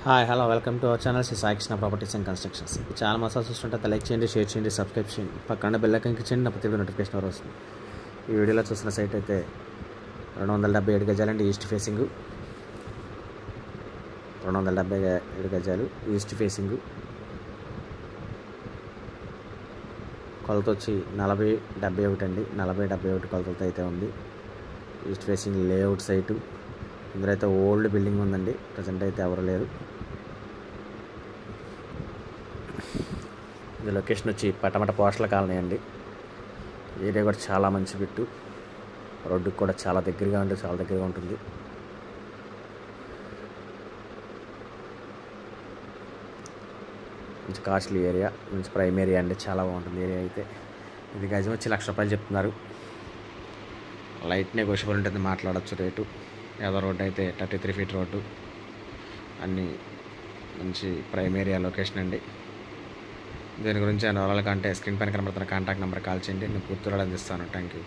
Hi hello welcome to our channel Shri Sai Krishna properties and constructions. చాలా మసాలా చూస్తుంటే లైక్ చేయండి, షేర్ చేయండి, సబ్స్క్రైబ్ చేయండి, పక్కన బెల్ ఐకాన్ క్లిక్ చేయండి, నా ప్రతి నోటిఫికేషన్ వస్తుంది. ఈ వీడియోలో చూసిన సైట్ అయితే 277 గజాలండి. ఈస్ట్ ఫేసింగ్ 277 గజాలు ఈస్ట్ ఫేసింగ్. కొలత వచ్చి 40-71 అండి. 40-71 కొలతలతో అయితే ఉంది. East facing layout site. ఇందులో అయితే ఓల్డ్ బిల్డింగ్ ఉందండి. ప్రజెంట్ అయితే ఎవరు లేరు. ఇది లొకేషన్ వచ్చి పటమట పోస్టల్ కాలనీ అండి. ఏరియా కూడా చాలా మంచి బిట్టు. రోడ్డుకి కూడా చాలా దగ్గరగా ఉంటుంది. మంచి కాస్ట్లీ ఏరియా, మంచి ప్రైమ్ ఏరియా అండి. చాలా బాగుంటుంది ఏరియా అయితే. ఇది గజం వచ్చి ₹1,00,000 చెప్తున్నారు. లైట్ నెగోషియబుల్ ఉంటుంది, మాట్లాడచ్చు రేటు. ఏదో రోడ్డు అయితే 33 ఫీట్ రోడ్డు. అన్నీ మంచి ప్రైమ్ ఏరియా లొకేషన్ అండి. దీని గురించి వివరాలు కంటే స్క్రీన్ పైన కనబడుతున్న కాంటాక్ట్ నెంబర్ కాల్ చేయండి. నేను పూర్తి వివరాలు అందిస్తాను. Thank you.